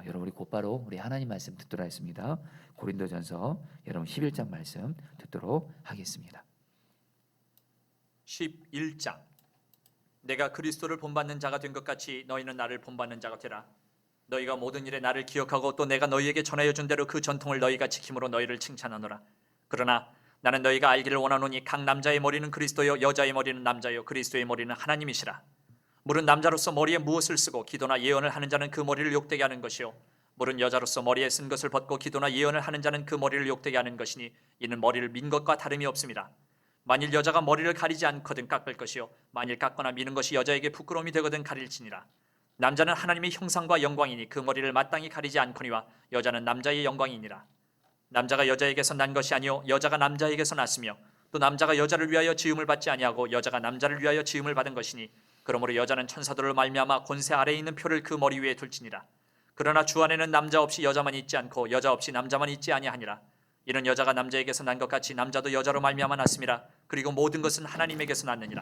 여러분 우리 곧바로 우리 하나님 말씀 듣도록 하겠습니다. 고린도전서 여러분 11장 말씀 듣도록 하겠습니다. 11장. 내가 그리스도를 본받는 자가 된 것 같이 너희는 나를 본받는 자가 되라. 너희가 모든 일에 나를 기억하고 또 내가 너희에게 전하여 준 대로 그 전통을 너희가 지킴으로 너희를 칭찬하노라. 그러나 나는 너희가 알기를 원하노니 각 남자의 머리는 그리스도요 여자의 머리는 남자요 그리스도의 머리는 하나님이시라. 물은 남자로서 머리에 무엇을 쓰고 기도나 예언을 하는 자는 그 머리를 욕되게 하는 것이요 물은 여자로서 머리에 쓴 것을 벗고 기도나 예언을 하는 자는 그 머리를 욕되게 하는 것이니 이는 머리를 민 것과 다름이 없습니다. 만일 여자가 머리를 가리지 않거든 깎을 것이요 만일 깎거나 미는 것이 여자에게 부끄러움이 되거든 가릴지니라. 남자는 하나님의 형상과 영광이니 그 머리를 마땅히 가리지 않거니와 여자는 남자의 영광이니라. 남자가 여자에게서 난 것이 아니요 여자가 남자에게서 났으며 또 남자가 여자를 위하여 지음을 받지 아니하고 여자가 남자를 위하여 지음을 받은 것이니 그러므로 여자는 천사들을 말미암아 권세 아래에 있는 표를 그 머리 위에 둘지니라. 그러나 주 안에는 남자 없이 여자만 있지 않고 여자 없이 남자만 있지 아니하니라. 이는 여자가 남자에게서 난 것 같이 남자도 여자로 말미암아 났음이라. 그리고 모든 것은 하나님에게서 났느니라.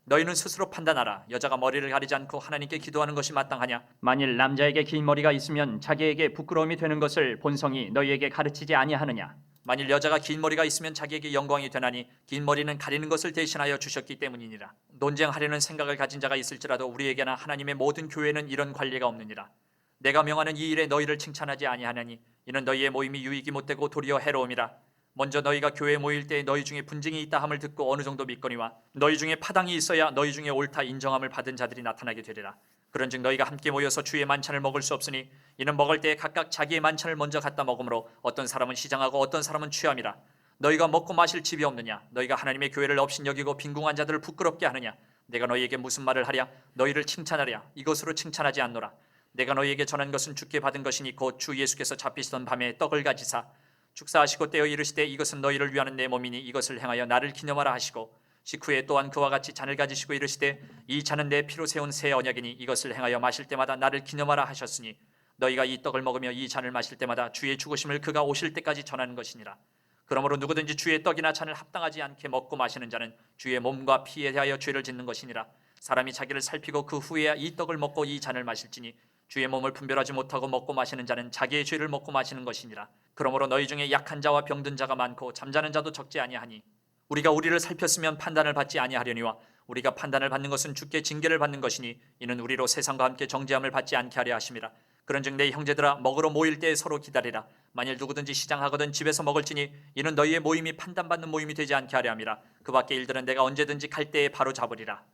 너희는 스스로 판단하라. 여자가 머리를 가리지 않고 하나님께 기도하는 것이 마땅하냐? 만일 남자에게 긴 머리가 있으면 자기에게 부끄러움이 되는 것을 본성이 너희에게 가르치지 아니하느냐? 만일 여자가 긴 머리가 있으면 자기에게 영광이 되나니 긴 머리는 가리는 것을 대신하여 주셨기 때문이니라. 논쟁하려는 생각을 가진 자가 있을지라도 우리에게나 하나님의 모든 교회는 이런 관리가 없느니라. 내가 명하는 이 일에 너희를 칭찬하지 아니하나니 이는 너희의 모임이 유익이 못되고 도리어 해로움이라. 먼저 너희가 교회에 모일 때 너희 중에 분쟁이 있다 함을 듣고 어느 정도 믿거니와 너희 중에 파당이 있어야 너희 중에 옳다 인정함을 받은 자들이 나타나게 되리라. 그런즉 너희가 함께 모여서 주의 만찬을 먹을 수 없으니 이는 먹을 때에 각각 자기의 만찬을 먼저 갖다 먹으므로 어떤 사람은 시장하고 어떤 사람은 취함이라. 너희가 먹고 마실 집이 없느냐? 너희가 하나님의 교회를 업신여기고 빈궁한 자들을 부끄럽게 하느냐? 내가 너희에게 무슨 말을 하랴? 너희를 칭찬하랴? 이것으로 칭찬하지 않노라. 내가 너희에게 전한 것은 주께 받은 것이니 곧 주 예수께서 잡히시던 밤에 떡을 가지사 축사하시고 떼어 이르시되 이것은 너희를 위하는 내 몸이니 이것을 행하여 나를 기념하라 하시고 식후에 또한 그와 같이 잔을 가지시고 이르시되 이 잔은 내 피로 세운 새 언약이니 이것을 행하여 마실 때마다 나를 기념하라 하셨으니 너희가 이 떡을 먹으며 이 잔을 마실 때마다 주의 죽으심을 그가 오실 때까지 전하는 것이니라. 그러므로 누구든지 주의 떡이나 잔을 합당하지 않게 먹고 마시는 자는 주의 몸과 피에 대하여 죄를 짓는 것이니라. 사람이 자기를 살피고 그 후에야 이 떡을 먹고 이 잔을 마실지니 주의 몸을 분별하지 못하고 먹고 마시는 자는 자기의 죄를 먹고 마시는 것이니라. 그러므로 너희 중에 약한 자와 병든 자가 많고 잠자는 자도 적지 아니하니 우리가 우리를 살폈으면 판단을 받지 아니하려니와 우리가 판단을 받는 것은 주께 징계를 받는 것이니 이는 우리로 세상과 함께 정죄함을 받지 않게 하려 하심이라. 그런즉 내 형제들아 먹으러 모일 때 서로 기다리라. 만일 누구든지 시장하거든 집에서 먹을지니 이는 너희의 모임이 판단받는 모임이 되지 않게 하려 함이라. 그 밖의 일들은 내가 언제든지 갈 때에 바로 잡으리라.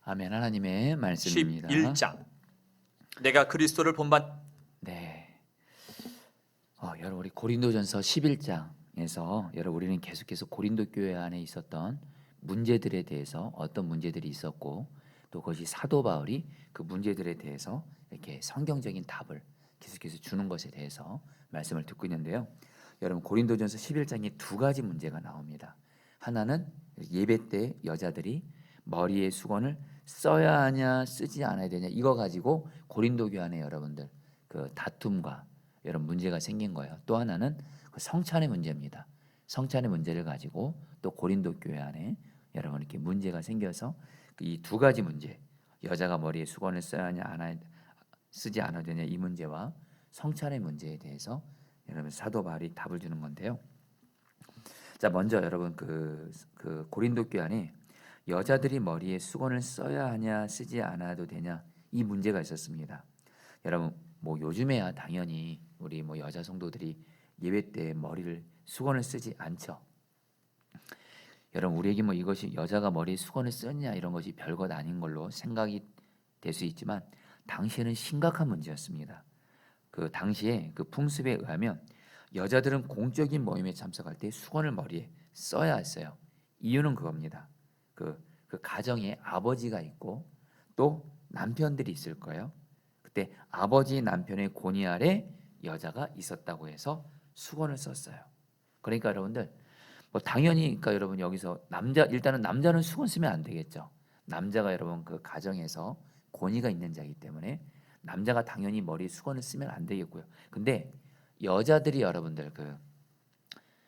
아멘. 하나님의 말씀입니다. 11장. 내가 그리스도를 네. 여러분 우리 고린도전서 11장에서 여러분 우리는 계속해서 고린도 교회 안에 있었던 문제들에 대해서 어떤 문제들이 있었고 또 그것이 사도 바울이 그 문제들에 대해서 이렇게 성경적인 답을 계속해서 주는 것에 대해서 말씀을 듣고 있는데요. 여러분 고린도전서 11장에 두 가지 문제가 나옵니다. 하나는 예배 때 여자들이 머리에 수건을 써야 하냐 쓰지 않아야 되냐 이거 가지고 고린도 교회 안에 여러분들 그 다툼과 여러 문제가 생긴 거예요. 또 하나는 그 성찬의 문제입니다. 성찬의 문제를 가지고 또 고린도 교회 안에 여러분 이렇게 문제가 생겨서 이 두 가지 문제, 여자가 머리에 수건을 써야 하냐 쓰지 않아야 되냐 이 문제와 성찬의 문제에 대해서 여러분 사도 바울이 답을 주는 건데요. 자, 먼저 여러분 그 고린도 교회 안에 여자들이 머리에 수건을 써야 하냐 쓰지 않아도 되냐 이 문제가 있었습니다. 여러분 뭐 요즘에야 당연히 우리 뭐 여자 성도들이 예배 때 머리를 수건을 쓰지 않죠. 여러분 우리에게 뭐 이것이 여자가 머리에 수건을 썼냐 이런 것이 별것 아닌 걸로 생각이 될 수 있지만 당시에는 심각한 문제였습니다. 그 당시에 그 풍습에 의하면 여자들은 공적인 모임에 참석할 때 수건을 머리에 써야 했어요. 이유는 그겁니다. 그 가정에 아버지가 있고 또 남편들이 있을 거예요. 그때 아버지 남편의 권위 아래 여자가 있었다고 해서 수건을 썼어요. 그러니까 여러분들 뭐 당연히 그러니까 여러분 여기서 일단은 남자는 수건 쓰면 안 되겠죠. 남자가 여러분 그 가정에서 권위가 있는 자이기 때문에 남자가 당연히 머리에 수건을 쓰면 안 되겠고요. 근데 여자들이 여러분들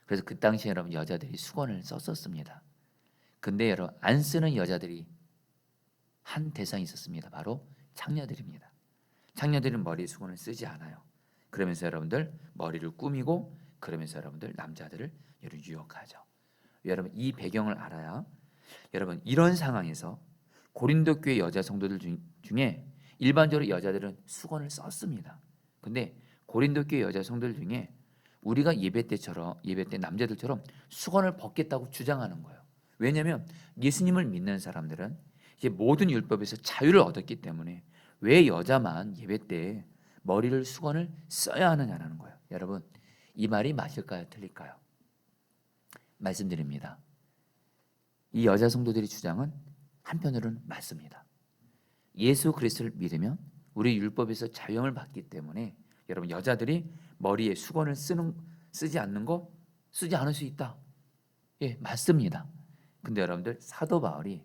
그래서 그 당시에 여러분 여자들이 수건을 썼었습니다. 근데 여러분 안 쓰는 여자들이 한 대상이 있었습니다. 바로 창녀들입니다. 창녀들은 머리에 수건을 쓰지 않아요. 그러면서 여러분들 머리를 꾸미고 그러면서 여러분들 남자들을 여러분 유혹하죠. 여러분 이 배경을 알아야 여러분 이런 상황에서 고린도 교회 여자 성도들 중에 일반적으로 여자들은 수건을 썼습니다. 근데 고린도 교회 여자 성도들 중에 우리가 예배 때 남자들처럼 수건을 벗겠다고 주장하는 거예요. 왜냐하면 예수님을 믿는 사람들은 이제 모든 율법에서 자유를 얻었기 때문에 왜 여자만 예배 때 머리를 수건을 써야 하느냐라는 거예요. 여러분 이 말이 맞을까요? 틀릴까요? 말씀드립니다. 이 여자 성도들의 주장은 한편으로는 맞습니다. 예수 그리스도를 믿으면 우리 율법에서 자유함을 받기 때문에 여러분 여자들이 머리에 수건을 쓰지 않을 수 있다. 예, 맞습니다. 근데 여러분들 사도 바울이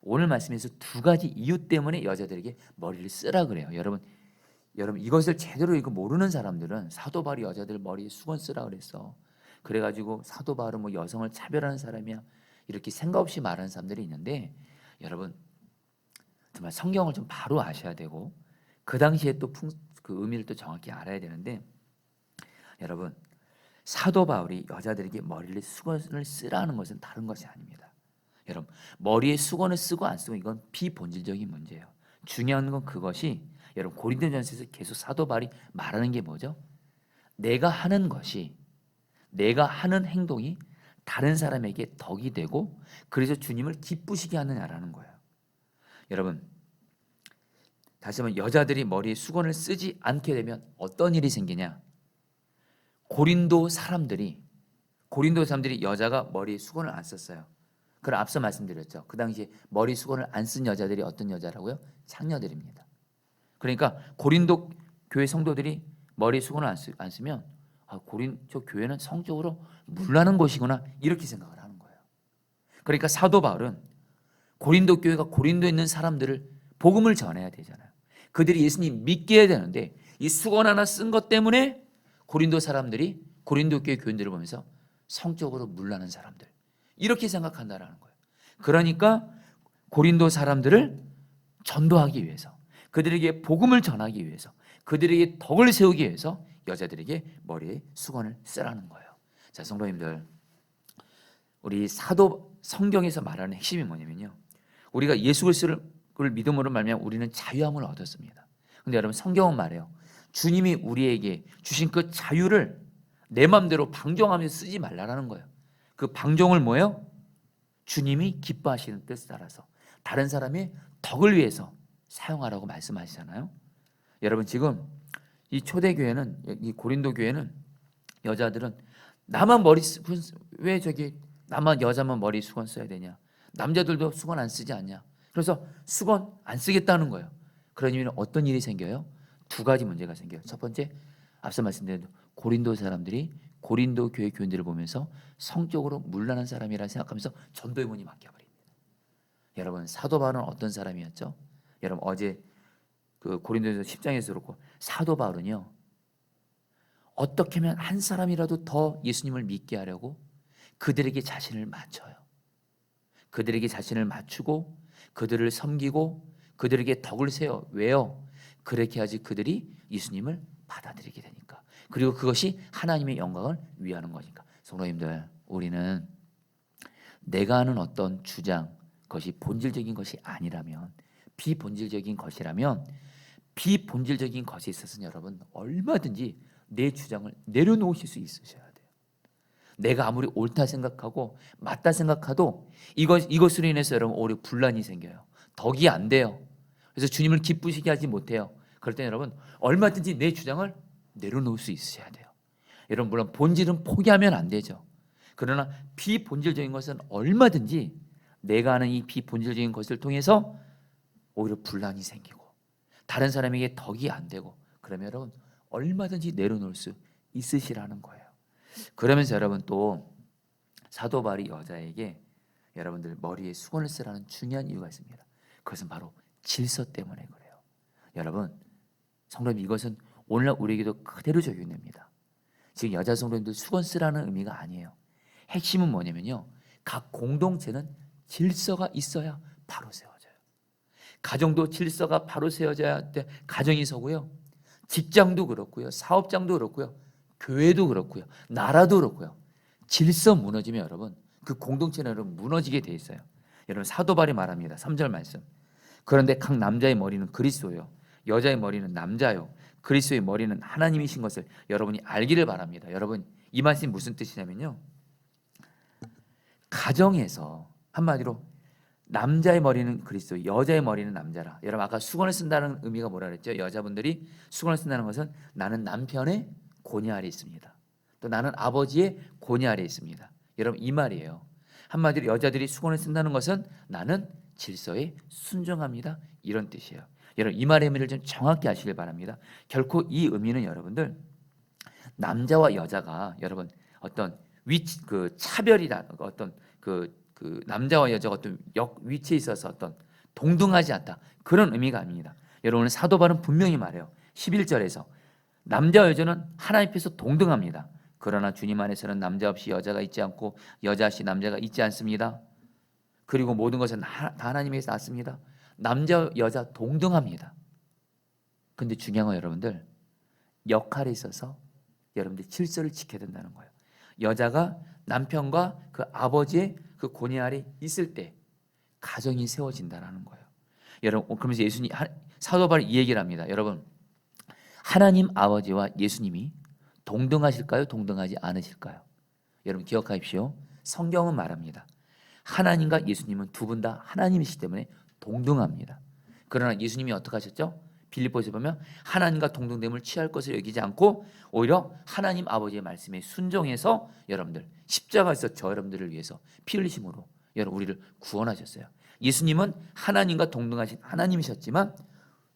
오늘 말씀에서 두 가지 이유 때문에 여자들에게 머리를 쓰라 그래요. 여러분 이것을 제대로 이거 모르는 사람들은 사도 바울이 여자들 머리에 수건 쓰라 그랬어. 그래가지고 사도 바울은 뭐 여성을 차별하는 사람이야 이렇게 생각 없이 말하는 사람들이 있는데 여러분 정말 성경을 좀 바로 아셔야 되고 그 당시에 또 그 의미를 또 정확히 알아야 되는데 여러분 사도 바울이 여자들에게 머리를 수건을 쓰라는 것은 다른 것이 아닙니다. 여러분 머리에 수건을 쓰고 안 쓰고 이건 비본질적인 문제예요. 중요한 건 그것이 여러분 고린도전서에서 계속 사도 바울이 말하는 게 뭐죠? 내가 하는 행동이 다른 사람에게 덕이 되고 그래서 주님을 기쁘시게 하느냐라는 거예요. 여러분 다시 한번 여자들이 머리에 수건을 쓰지 않게 되면 어떤 일이 생기냐? 고린도 사람들이 여자가 머리에 수건을 안 썼어요. 그럼 앞서 말씀드렸죠. 그 당시에 머리 수건을 안 쓴 여자들이 어떤 여자라고요? 창녀들입니다. 그러니까 고린도 교회 성도들이 머리에 수건을 안 쓰면 고린도 교회는 성적으로 물나는 곳이구나 이렇게 생각을 하는 거예요. 그러니까 사도 바울은 고린도 교회가 고린도에 있는 사람들을 복음을 전해야 되잖아요. 그들이 예수님 믿게 해야 되는데 이 수건 하나 쓴 것 때문에 고린도 사람들이 고린도 교회 교인들을 보면서 성적으로 물나는 사람들 이렇게 생각한다라는 거예요. 그러니까 고린도 사람들을 전도하기 위해서 그들에게 복음을 전하기 위해서 그들에게 덕을 세우기 위해서 여자들에게 머리에 수건을 쓰라는 거예요. 자, 성도님들 우리 사도 성경에서 말하는 핵심이 뭐냐면요. 우리가 예수 그리스도를 믿음으로 말미암아 우리는 자유함을 얻었습니다. 근데 여러분 성경은 말해요. 주님이 우리에게 주신 그 자유를 내 마음대로 방종하면서 쓰지 말라라는 거예요. 그 방종을 뭐예요? 주님이 기뻐하시는 뜻을 따라서 다른 사람의 덕을 위해서 사용하라고 말씀하시잖아요. 여러분 지금 이 초대교회는 이 고린도 교회는 여자들은 나만 여자만 머리 수건 써야 되냐? 남자들도 수건 안 쓰지 않냐? 그래서 수건 안 쓰겠다는 거예요. 그러면 어떤 일이 생겨요? 두 가지 문제가 생겨요. 첫 번째, 앞서 말씀드린 고린도 사람들이 고린도 교회 교인들을 보면서 성적으로 물란한 사람이라 생각하면서 전도의 문이 막혀버립니다. 여러분 사도 바울은 어떤 사람이었죠? 여러분 어제 그 고린도전서 10장에서 그렇고 사도 바울은요 어떻게 하면 한 사람이라도 더 예수님을 믿게 하려고 그들에게 자신을 맞춰요. 그들에게 자신을 맞추고 그들을 섬기고 그들에게 덕을 세워. 왜요? 그렇게 하지 그들이 예수님을 받아들이게 되니까. 그리고 그것이 하나님의 영광을 위하는 거니까. 성도님들 우리는 내가 하는 어떤 주장 그것이 본질적인 것이 아니라면 비본질적인 것이라면 비본질적인 것에 있어서는 여러분 얼마든지 내 주장을 내려놓으실 수 있으셔야 돼요. 내가 아무리 옳다 생각하고 맞다 생각해도 이것으로 인해서 여러분 오히려 분란이 생겨요. 덕이 안 돼요. 그래서 주님을 기쁘시게 하지 못해요. 그럴 때 여러분 얼마든지 내 주장을 내려놓을 수 있으셔야 돼요. 여러분 물론 본질은 포기하면 안 되죠. 그러나 비본질적인 것은 얼마든지 내가 하는 이 비본질적인 것을 통해서 오히려 분란이 생기고 다른 사람에게 덕이 안 되고 그러면 여러분 얼마든지 내려놓을 수 있으시라는 거예요. 그러면서 여러분 또 사도 바울이 여자에게 여러분들 머리에 수건을 쓰라는 중요한 이유가 있습니다. 그것은 바로 질서 때문에 그래요. 여러분 성도님 이것은 오늘날 우리에게도 그대로 적용됩니다. 지금 여자 성도님들 수건 쓰라는 의미가 아니에요. 핵심은 뭐냐면요. 각 공동체는 질서가 있어야 바로 세워져요. 가정도 질서가 바로 세워져야 돼. 가정이 서고요. 직장도 그렇고요, 사업장도 그렇고요, 교회도 그렇고요, 나라도 그렇고요. 질서 무너지면 여러분 그 공동체는 여러분 무너지게 돼 있어요. 여러분 사도 바울이 말합니다. 3절 말씀. 그런데 각 남자의 머리는 그리스도요, 여자의 머리는 남자요, 그리스도의 머리는 하나님이신 것을 여러분이 알기를 바랍니다. 여러분 이 말씀이 무슨 뜻이냐면요, 가정에서 한마디로 남자의 머리는 그리스도, 여자의 머리는 남자라. 여러분 아까 수건을 쓴다는 의미가 뭐라 그랬죠? 여자분들이 수건을 쓴다는 것은 나는 남편의 고뇌 아래 있습니다. 또 나는 아버지의 고뇌 아래 있습니다. 여러분 이 말이에요. 한마디로 여자들이 수건을 쓴다는 것은 나는 질서에 순종합니다, 이런 뜻이에요. 여러분 이 말의 의미를 좀 정확히 아시길 바랍니다. 결코 이 의미는 여러분들 남자와 여자가 여러분 어떤 위치 그 차별이다, 어떤 그 남자와 여자가 어떤 위치에 있어서 어떤 동등하지 않다, 그런 의미가 아닙니다. 여러분 사도 바울은 분명히 말해요. 11절에서 남자와 여자는 하나님 앞에서 동등합니다. 그러나 주님 안에서는 남자 없이 여자가 있지 않고 여자 없이 남자가 있지 않습니다. 그리고 모든 것은 다 하나님에게서 났습니다. 남자 여자 동등합니다. 근데 중요한 건 여러분들 역할에 있어서 여러분들 질서를 지켜야 된다는 거예요. 여자가 남편과 그 아버지의 그 고뇌 아래 있을 때 가정이 세워진다는 거예요. 여러분 그러면서 예수님 사도 바울이 이 얘기를 합니다. 여러분 하나님 아버지와 예수님이 동등하실까요? 동등하지 않으실까요? 여러분 기억하십시오. 성경은 말합니다. 하나님과 예수님은 두 분 다 하나님이시기 때문에 동등합니다. 그러나 예수님이 어떻게 하셨죠? 빌립보에서 보면 하나님과 동등됨을 취할 것을 여기지 않고 오히려 하나님 아버지의 말씀에 순종해서 여러분들 십자가에서 저 여러분들을 위해서 피 흘리심으로 여러분 우리를 구원하셨어요. 예수님은 하나님과 동등하신 하나님이셨지만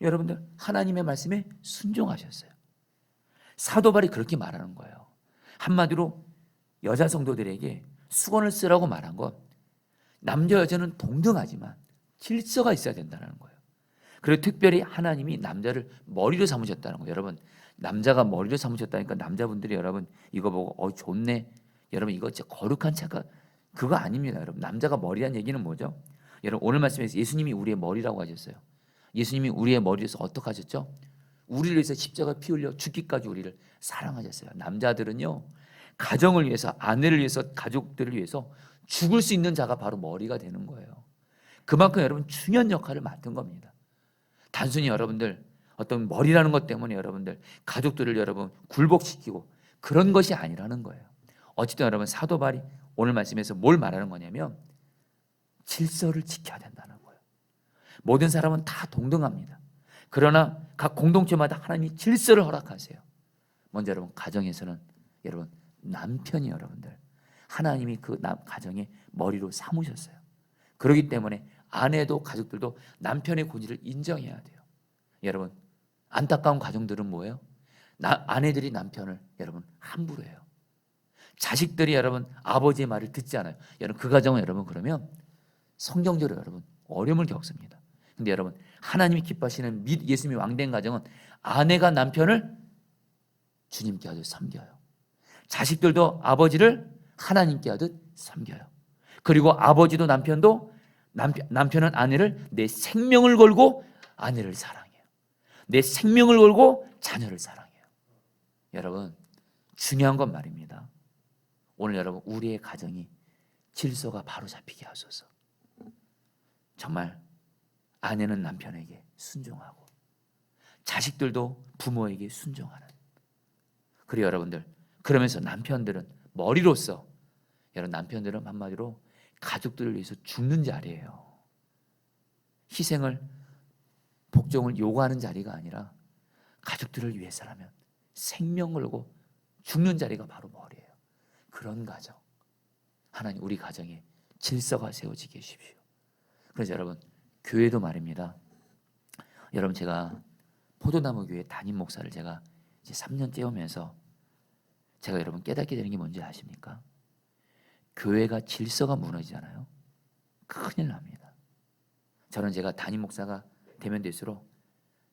여러분들 하나님의 말씀에 순종하셨어요. 사도 바울이 그렇게 말하는 거예요. 한마디로 여자 성도들에게 수건을 쓰라고 말한 건 남자 여자는 동등하지만 질서가 있어야 된다는 거예요. 그리고 특별히 하나님이 남자를 머리로 삼으셨다는 거예요. 여러분 남자가 머리로 삼으셨다니까 남자분들이 여러분 이거 보고 좋네, 여러분 이거 진짜 거룩한 착각, 그거 아닙니다. 여러분 남자가 머리란 얘기는 뭐죠? 여러분 오늘 말씀에서 예수님이 우리의 머리라고 하셨어요. 예수님이 우리의 머리에서 어떻게 하셨죠? 우리를 위해서 십자가 피 흘려 죽기까지 우리를 사랑하셨어요. 남자들은요 가정을 위해서, 아내를 위해서, 가족들을 위해서 죽을 수 있는 자가 바로 머리가 되는 거예요. 그만큼 여러분 중요한 역할을 맡은 겁니다. 단순히 여러분들 어떤 머리라는 것 때문에 여러분들 가족들을 여러분 굴복시키고 그런 것이 아니라는 거예요. 어쨌든 여러분 사도 바울이 오늘 말씀에서 뭘 말하는 거냐면 질서를 지켜야 된다는 거예요. 모든 사람은 다 동등합니다. 그러나 각 공동체마다 하나님이 질서를 허락하세요. 먼저 여러분 가정에서는 여러분 남편이 여러분들 하나님이 그 가정의 머리로 삼으셨어요. 그렇기 때문에 아내도 가족들도 남편의 고지를 인정해야 돼요. 여러분 안타까운 가정들은 뭐예요? 아내들이 남편을 여러분 함부로 해요. 자식들이 여러분 아버지의 말을 듣지 않아요. 여러분 그 가정은 여러분 그러면 성경적으로 여러분 어려움을 겪습니다. 근데 여러분 하나님이 기뻐하시는 예수님이 왕된 가정은 아내가 남편을 주님께 하듯 섬겨요. 자식들도 아버지를 하나님께 하듯 섬겨요. 그리고 아버지도 남편은 아내를 내 생명을 걸고 아내를 사랑해요. 내 생명을 걸고 자녀를 사랑해요. 여러분 중요한 건 말입니다. 오늘 여러분 우리의 가정이 질서가 바로 잡히게 하소서. 정말 아내는 남편에게 순종하고 자식들도 부모에게 순종하는, 그리고 여러분들 그러면서 남편들은 머리로서 여러분 남편들은 한마디로 가족들을 위해서 죽는 자리예요. 희생을 복종을 요구하는 자리가 아니라 가족들을 위해서라면 생명 걸고 죽는 자리가 바로 머리예요. 그런 가정 하나님 우리 가정에 질서가 세워지게 해주십시오. 그래서 여러분 교회도 말입니다. 여러분 제가 포도나무 교회 담임 목사를 제가 이제 3년째 오면서 제가 여러분 깨닫게 되는 게 뭔지 아십니까? 교회가 질서가 무너지잖아요. 큰일 납니다. 저는 제가 담임 목사가 되면 될수록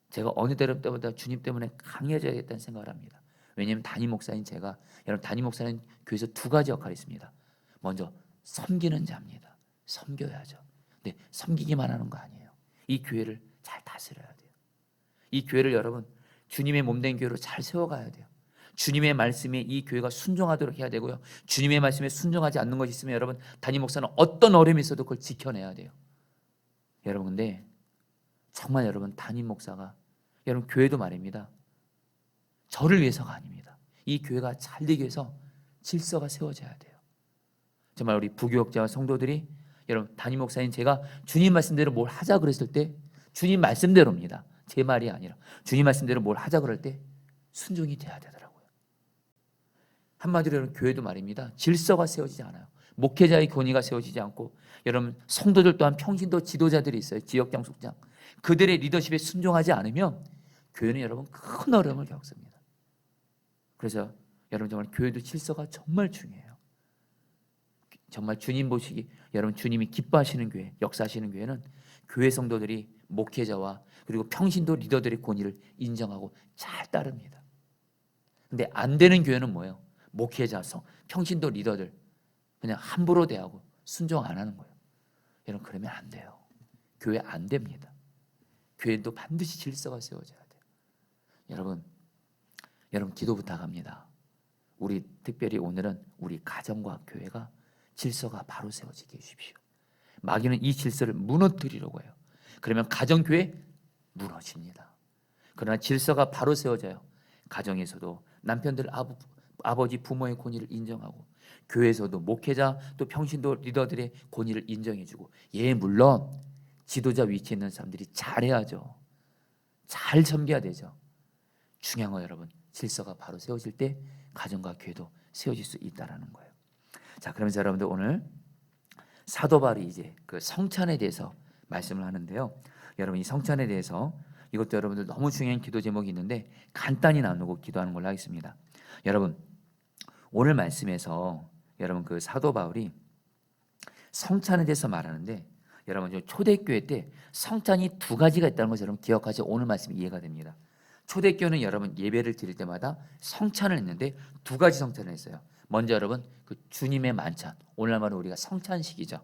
제가 어느 때보다 주님 때문에 강해져야겠다는 생각을 합니다. 왜냐하면 담임 목사인 제가, 여러분 담임 목사는 교회에서 두 가지 역할이 있습니다. 먼저 섬기는 자입니다. 섬겨야죠. 근데 섬기기만 하는 거 아니에요. 이 교회를 잘 다스려야 돼요. 이 교회를 여러분 주님의 몸된 교회로 잘 세워가야 돼요. 주님의 말씀에 이 교회가 순종하도록 해야 되고요. 주님의 말씀에 순종하지 않는 것이 있으면 여러분 담임 목사는 어떤 어려움이 있어도 그걸 지켜내야 돼요. 여러분 근데 정말 여러분 담임 목사가 여러분 교회도 말입니다. 저를 위해서가 아닙니다. 이 교회가 잘 되기 위해서 질서가 세워져야 돼요. 정말 우리 부교역자와 성도들이 여러분 담임 목사님 제가 주님 말씀대로 뭘 하자 그랬을 때 주님 말씀대로입니다. 제 말이 아니라 주님 말씀대로 뭘 하자 그럴 때 순종이 돼야 되더라고요. 한마디로 여러분 교회도 말입니다. 질서가 세워지지 않아요. 목회자의 권위가 세워지지 않고 여러분 성도들 또한 평신도 지도자들이 있어요. 지역 장속장 그들의 리더십에 순종하지 않으면 교회는 여러분 큰 어려움을 겪습니다. 그래서 여러분 정말 교회도 질서가 정말 중요해요. 정말 주님 보시기 여러분 주님이 기뻐하시는 교회, 역사하시는 교회는 교회 성도들이 목회자와 그리고 평신도 리더들의 권위를 인정하고 잘 따릅니다. 근데 안 되는 교회는 뭐예요? 목회자, 평신도 리더들 그냥 함부로 대하고 순종 안 하는 거예요. 여러분 그러면 안 돼요. 교회 안 됩니다. 교회도 반드시 질서가 세워져야 돼요. 여러분 기도 부탁합니다. 우리 특별히 오늘은 우리 가정과 교회가 질서가 바로 세워지게 해주십시오. 마귀는 이 질서를 무너뜨리려고 해요. 그러면 가정교회 무너집니다. 그러나 질서가 바로 세워져요. 가정에서도 남편들 아버지 부모의 권위를 인정하고 교회에서도 목회자 또 평신도 리더들의 권위를 인정해주고 물론 지도자 위치에 있는 사람들이 잘해야죠. 잘 섬겨야 되죠. 중요한 거 여러분 질서가 바로 세워질 때 가정과 교회도 세워질 수 있다라는 거예요. 자 그러면서 여러분들 오늘 사도 바울이 이제 그 성찬에 대해서 말씀을 하는데요. 여러분 이 성찬에 대해서 이것도 여러분들 너무 중요한 기도 제목이 있는데 간단히 나누고 기도하는 걸로 하겠습니다. 여러분 오늘 말씀에서 여러분 그 사도 바울이 성찬에 대해서 말하는데 여러분 초대교회 때 성찬이 두 가지가 있다는 것을 여러분 기억하시고 오늘 말씀이 이해가 됩니다. 초대교회는 여러분 예배를 드릴 때마다 성찬을 했는데 두 가지 성찬을 했어요. 먼저 여러분 그 주님의 만찬 오늘날 말로 우리가 성찬식이죠.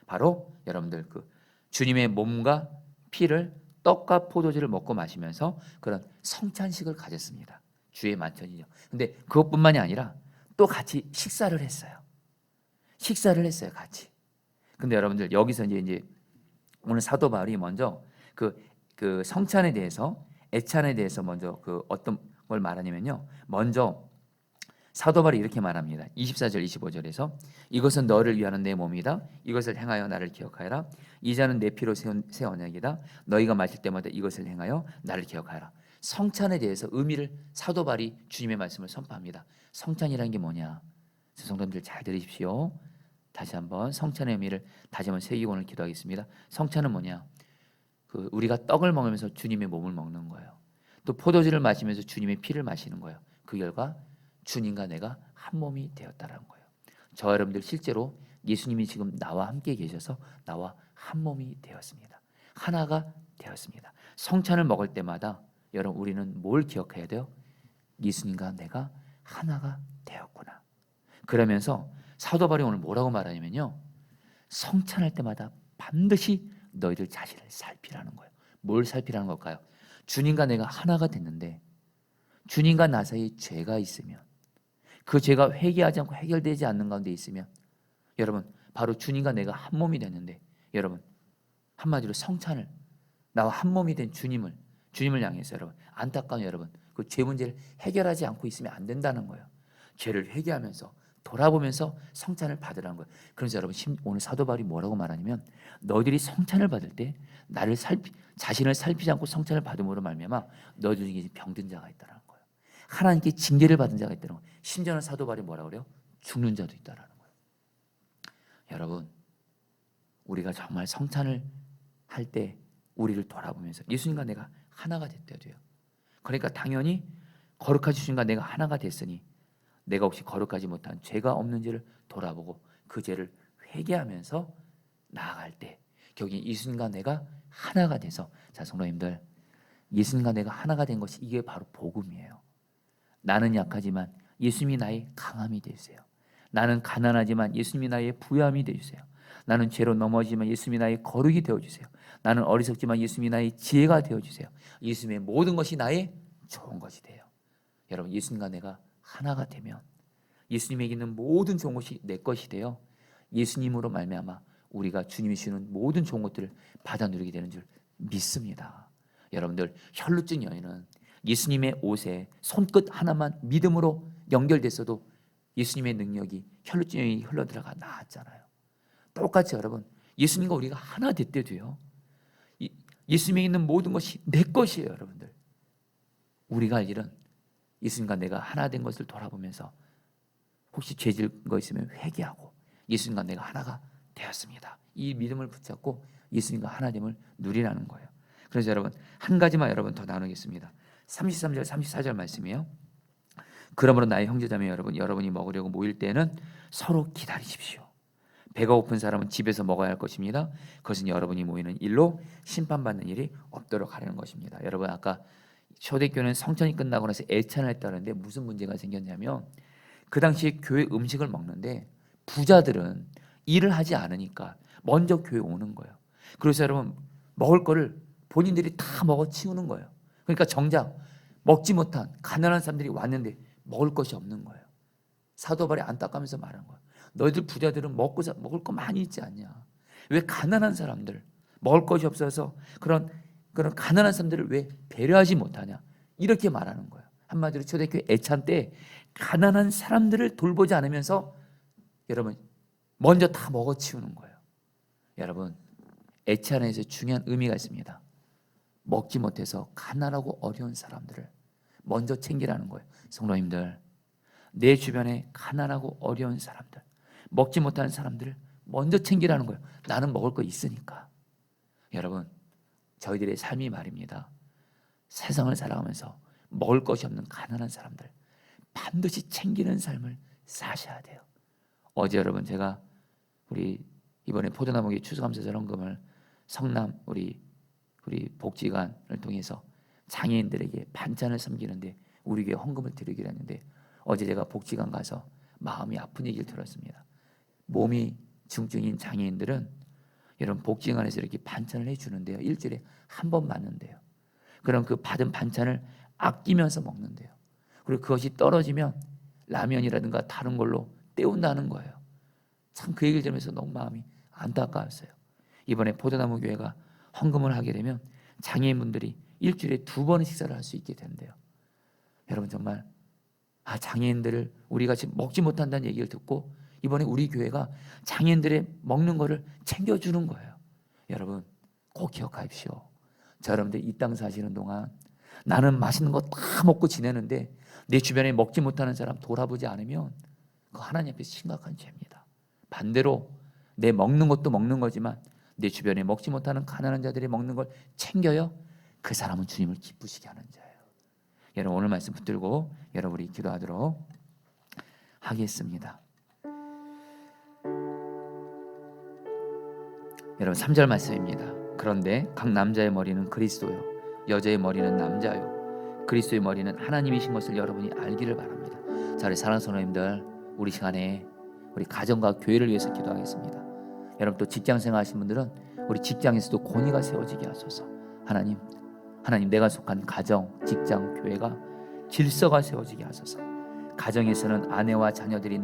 바로 여러분들 그 주님의 몸과 피를 떡과 포도주를 먹고 마시면서 그런 성찬식을 가졌습니다. 주의 만찬이죠. 근데 그것뿐만이 아니라 또 같이 식사를 했어요. 같이. 근데 여러분들 여기서 이제 오늘 사도 바울이 먼저 그 성찬에 대해서 애찬에 대해서 먼저 그 어떤 걸 말하냐면요. 먼저 사도 바울이 이렇게 말합니다. 24절 25절에서 이것은 너를 위하는 내 몸이다. 이것을 행하여 나를 기억하여라. 이 잔은 내 피로 세운 새 언약이다. 너희가 마실 때마다 이것을 행하여 나를 기억하여라. 성찬에 대해서 의미를 사도 바울이 주님의 말씀을 선포합니다. 성찬이라는 게 뭐냐? 성도님들 잘 들으십시오. 다시 한번 성찬의 의미를 다시 한번 새기고 오늘 기도하겠습니다. 성찬은 뭐냐? 그 우리가 떡을 먹으면서 주님의 몸을 먹는 거예요. 또 포도주를 마시면서 주님의 피를 마시는 거예요. 그 결과 주님과 내가 한 몸이 되었다라는 거예요. 저 여러분들 실제로 예수님이 지금 나와 함께 계셔서 나와 한 몸이 되었습니다. 하나가 되었습니다. 성찬을 먹을 때마다 여러분 우리는 뭘 기억해야 돼요? 예수님과 내가 하나가 되었구나. 그러면서 사도 바울이 오늘 뭐라고 말하냐면요. 성찬할 때마다 반드시 너희들 자신을 살피라는 거예요. 뭘 살피라는 걸까요? 주님과 내가 하나가 됐는데 주님과 나 사이에 죄가 있으면 그 죄가 회개하지 않고 해결되지 않는 가운데 있으면 여러분 바로 주님과 내가 한 몸이 됐는데 여러분 한마디로 성찬을 나와 한 몸이 된 주님을 향해서 여러분 안타까운 여러분 그 죄 문제를 해결하지 않고 있으면 안 된다는 거예요. 죄를 회개하면서 돌아보면서 성찬을 받으라는 거예요. 그래서 여러분 오늘 사도 바울이 뭐라고 말하냐면 너희들이 성찬을 받을 때 자신을 살피지 않고 성찬을 받음으로 말미암아 너희들 중에 병든 자가 있다라는 거예요. 하나님께 징계를 받은 자가 있다는 거예요. 심지어는 사도 바울이 뭐라고 그래요? 죽는 자도 있다라는 거예요. 여러분 우리가 정말 성찬을 할 때 우리를 돌아보면서 예수님과 내가 하나가 됐대야 돼요. 그러니까 당연히 거룩하신 주님과 내가 하나가 됐으니 내가 혹시 거룩하지 못한 죄가 없는지를 돌아보고 그 죄를 회개하면서 나아갈 때 결국 예수님과 내가 하나가 돼서 자 성도님들 예수님과 내가 하나가 된 것이 이게 바로 복음이에요. 나는 약하지만 예수님이 나의 강함이 되주세요. 나는 가난하지만 예수님이 나의 부유함이 되주세요. 나는 죄로 넘어지지만 예수님이 나의 거룩이 되어주세요. 나는 어리석지만 예수님이 나의 지혜가 되어주세요. 예수님의 모든 것이 나의 좋은 것이 돼요. 여러분, 예수님과 내가 하나가 되면 예수님에게 있는 모든 좋은 것이 내 것이 되어 예수님으로 말미암아 우리가 주님이 주는 모든 좋은 것들을 받아 누리게 되는 줄 믿습니다. 여러분들, 혈루증 여인은 예수님의 옷에 손끝 하나만 믿음으로 연결됐어도 예수님의 능력이 혈루증 여인이 흘러들어가 나았잖아요. 똑같이 여러분, 예수님과 우리가 하나 됐대도요, 예수님에 있는 모든 것이 내 것이에요. 여러분들, 우리가 할 일은 예수님과 내가 하나 된 것을 돌아보면서 혹시 죄 지은 거 있으면 회개하고 예수님과 내가 하나가 되었습니다, 이 믿음을 붙잡고 예수님과 하나됨을 누리라는 거예요. 그래서 여러분, 한 가지만 여러분 더 나누겠습니다. 33절 34절 말씀이에요. 그러므로 나의 형제자매 여러분, 여러분이 먹으려고 모일 때는 서로 기다리십시오. 배가 고픈 사람은 집에서 먹어야 할 것입니다. 그것은 여러분이 모이는 일로 심판받는 일이 없도록 하려는 것입니다. 여러분, 아까 초대교회는 성천이 끝나고 나서 애찬을 했다는데 무슨 문제가 생겼냐면, 그 당시에 교회 음식을 먹는데 부자들은 일을 하지 않으니까 먼저 교회 오는 거예요. 그래서 여러분, 먹을 거를 본인들이 다 먹어 치우는 거예요. 그러니까 정작 먹지 못한 가난한 사람들이 왔는데 먹을 것이 없는 거예요. 사도 바울이 안타까면서 말한 거예요. 너희들 부자들은 먹을 거 많이 있지 않냐? 왜 가난한 사람들, 먹을 것이 없어서 그런 가난한 사람들을 왜 배려하지 못하냐? 이렇게 말하는 거예요. 한마디로 초대교회 애찬 때 가난한 사람들을 돌보지 않으면서 여러분 먼저 다 먹어치우는 거예요. 여러분, 애찬에서 중요한 의미가 있습니다. 먹지 못해서 가난하고 어려운 사람들을 먼저 챙기라는 거예요. 성도님들, 내 주변에 가난하고 어려운 사람들, 먹지 못하는 사람들을 먼저 챙기라는 거예요. 나는 먹을 거 있으니까. 여러분, 저희들의 삶이 말입니다. 세상을 살아가면서 먹을 것이 없는 가난한 사람들 반드시 챙기는 삶을 사셔야 돼요. 어제 여러분, 제가 우리 이번에 포도나무기 추수감사절 헌금을 성남 우리 복지관을 통해서 장애인들에게 반찬을 섬기는데 우리 교회 헌금을 드리기로 했는데, 어제 제가 복지관 가서 마음이 아픈 얘기를 들었습니다. 몸이 중증인 장애인들은 여러분 복지관에서 이렇게 반찬을 해주는데요, 일주일에 한 번 받는데요. 그럼 그 받은 반찬을 아끼면서 먹는데요. 그리고 그것이 떨어지면 라면이라든가 다른 걸로 때운다는 거예요. 참 그 얘기를 들으면서 너무 마음이 안타까웠어요. 이번에 포도나무 교회가 헌금을 하게 되면 장애인분들이 일주일에 2번의 식사를 할 수 있게 된대요. 여러분, 정말 장애인들을 우리가 지금 먹지 못한다는 얘기를 듣고 이번에 우리 교회가 장애인들의 먹는 거를 챙겨주는 거예요. 여러분, 꼭 기억하십시오. 자, 여러분들, 이 땅 사시는 동안 나는 맛있는 거 다 먹고 지내는데 내 주변에 먹지 못하는 사람 돌아보지 않으면 그거 하나님 앞에 심각한 죄입니다. 반대로 내 먹는 것도 먹는 거지만 내 주변에 먹지 못하는 가난한 자들이 먹는 걸 챙겨요, 그 사람은 주님을 기쁘시게 하는 자예요. 여러분, 오늘 말씀 붙들고 여러분 우리 기도하도록 하겠습니다. 여러분, 3절 말씀입니다. 그런데 각 남자의 머리는 그리스도요, 여자의 머리는 남자요, 그리스도의 머리는 하나님이신 것을 여러분이 알기를 바랍니다. 자, 우리 사랑하는 성도님들, 우리 시간에 우리 가정과 교회를 위해서 기도하겠습니다. 여러분, 또 직장생활 하신 분들은 우리 직장에서도 권위가 세워지게 하소서. 하나님, 내가 속한 가정, 직장, 교회가 질서가 세워지게 하소서. 가정에서는 아내와 자녀들이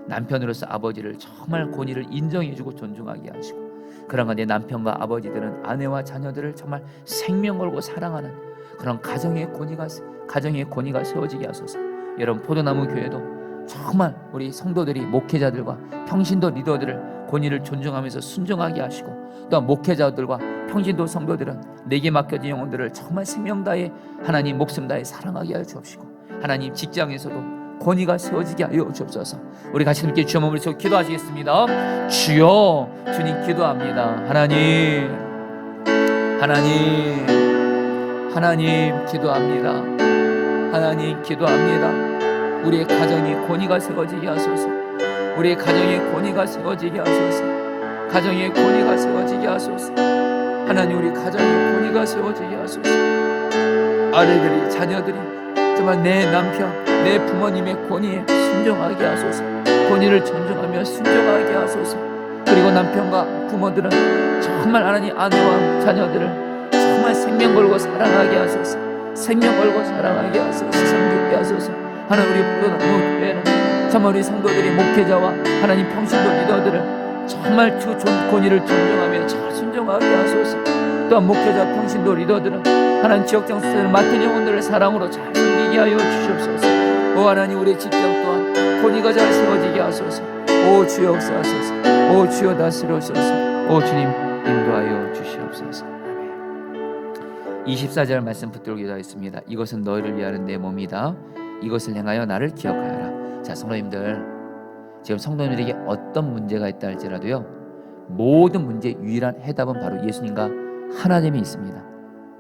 남편으로서 아버지를 정말 권위를 인정해주고 존중하게 하시고, 그러나 내 남편과 아버지들은 아내와 자녀들을 정말 생명 걸고 사랑하는 그런 가정의 권위가 세워지게 하소서. 여러분, 포도나무 교회도 정말 우리 성도들이 목회자들과 평신도 리더들을 권위를 존중하면서 순종하게 하시고, 또한 목회자들과 평신도 성도들은 내게 맡겨진 영혼들을 정말 생명 다해 하나님 목숨 다해 사랑하게 하여 주옵시고, 하나님 직장에서도 권위가 세워지게 하여 주옵소서. 우리 같이 함께 주여 몸을 쳐 기도하시겠습니다. 주여, 주님 기도합니다. 하나님 기도합니다. 하나님 기도합니다. 우리의 가정이 권위가 세워지게 하소서. 우리의 가정에 권위가 세워지게 하소서. 가정에 권위가 세워지게 하소서. 하나님, 우리 가정에 권위가 세워지게 하소서. 아들들이, 자녀들이 정말 내 남편, 내 부모님의 권위에 순종하게 하소서. 권위를 존중하며 순종하게 하소서. 그리고 남편과 부모들은 정말 하나님 아내와 자녀들을 정말 생명 걸고 사랑하게 하소서. 생명 걸고 사랑하게 하소서. 섬기게 하소서. 하나님 우리 부르는 교회는 정말 우리 성도들이 목회자와 하나님 평신도 리더들을 정말 그 권위를 존중하며 잘 순종하게 하소서. 또한 목회자 평신도 리더들은 하나님 지역 장소를 맡은 영혼들을 사랑으로 잘 섬기게 하여 주시옵소서. 오 하나님 우리 직장 또한 권위가 잘 세워지게 하소서. 오 주여 역사하소서. 오 주여 다스려소서. 오 주님 인도하여 주시옵소서. 아멘. 24절 말씀 붙들고 기도하겠습니다. 이것은 너희를 위하는 내 몸이다. 이것을 행하여 나를 기억하여라. 자 성도님들, 지금 성도님들에게 어떤 문제가 있다 할지라도요, 모든 문제의 유일한 해답은 바로 예수님과 하나님이 있습니다.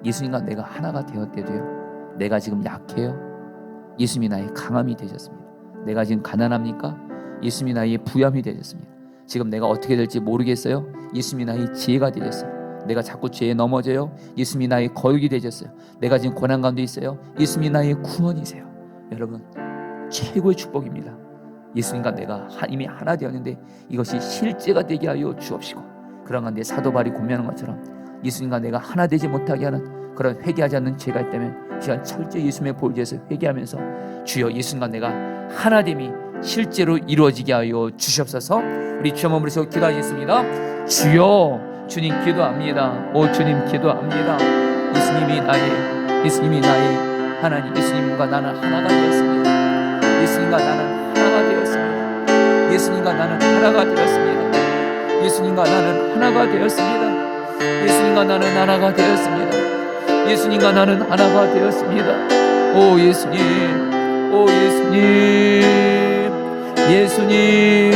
예수님과 내가 하나가 되었대도요, 내가 지금 약해요? 예수님이 나의 강함이 되셨습니다. 내가 지금 가난합니까? 예수님이 나의 부함이 되셨습니다. 지금 내가 어떻게 될지 모르겠어요? 예수님이 나의 지혜가 되셨어요. 내가 자꾸 죄에 넘어져요? 예수님이 나의 거룩이 되셨어요. 내가 지금 고난 가운데 있어요? 예수님이 나의 구원이세요. 여러분, 최고의 축복입니다. 예수님과 내가 이미 하나 되었는데 이것이 실제가 되게 하여 주옵시고, 그런 가운데 사도 바울이 고민하는 것처럼 예수님과 내가 하나 되지 못하게 하는 그런 회개하지 않는 죄가 있다면 시간 철저히 예수님의 보혈제에서 회개하면서 주여 예수님과 내가 하나됨이 실제로 이루어지게 하여 주시옵소서. 우리 주여 머무르시고 기도하겠습니다. 주여, 주님 기도합니다. 오 주님 기도합니다. 예수님이 나의 하나님, 예수님과 나는 하나가 되었습니다. 예수님과 나는 하나가 되었습니다. 예수님과 나는 하나가 되었습니다. 예수님과 나는 하나가 되었습니다. 예수님과 나는 하나가 되었습니다. 예수님과 나는 하나가 되었습니다. 오 예수님, 오 예수님, 예수님,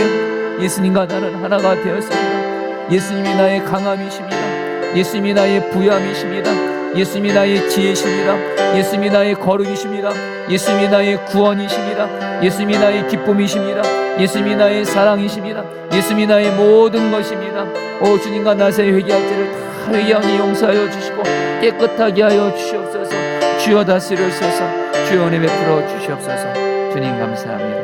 예수님과 나는 하나가 되었습니다. 예수님이 나의 강함이십니다. 예수님이 나의 부함이십니다. 예수님이 나의 지혜십니다. 예수님이 나의 거룩이십니다. 예수님이 나의 구원이십니다. 예수님이 나의 기쁨이십니다. 예수님이 나의 사랑이십니다. 예수님이 나의 모든 것입니다. 오 주님과 나사의 회개할 때를 다 회개하니 용서하여 주시고 깨끗하게 하여 주시옵소서. 주여 다스려주셔서 주여 은혜 베풀어 주시옵소서. 주님 감사합니다.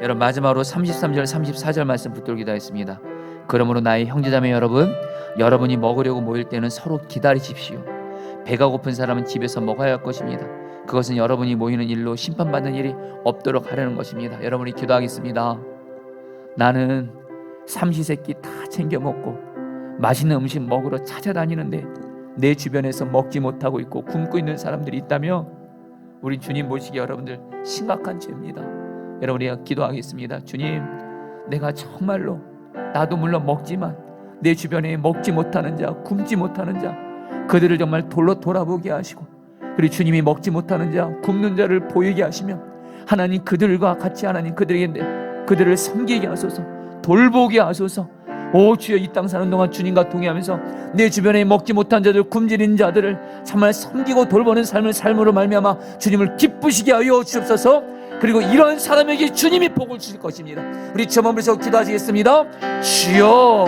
여러분 마지막으로 33절 34절 말씀 붙들고 기도하겠습니다. 그러므로 나의 형제자매 여러분, 여러분이 먹으려고 모일 때는 서로 기다리십시오. 배가 고픈 사람은 집에서 먹어야 할 것입니다. 그것은 여러분이 모이는 일로 심판받는 일이 없도록 하려는 것입니다. 여러분이 기도하겠습니다. 나는 삼시세끼 다 챙겨 먹고 맛있는 음식 먹으러 찾아다니는데 내 주변에서 먹지 못하고 있고 굶고 있는 사람들이 있다며 우리 주님 모시기 여러분들 심각한 죄입니다. 여러분이 기도하겠습니다. 주님, 내가 정말로 나도 물론 먹지만 내 주변에 먹지 못하는 자, 굶지 못하는 자, 그들을 정말 돌로 돌아보게 하시고, 그리고 주님이 먹지 못하는 자, 굶는 자를 보이게 하시면 하나님 그들과 같이 하나님 그들을 섬기게 하소서, 돌보게 하소서. 오 주여, 이 땅 사는 동안 주님과 동행하면서 내 주변에 먹지 못한 자들, 굶주린 자들을 정말 섬기고 돌보는 삶으로 말미암아 주님을 기쁘시게 하여 주옵소서. 그리고 이런 사람에게 주님이 복을 주실 것입니다. 우리 저 머물러서 기도하시겠습니다. 주여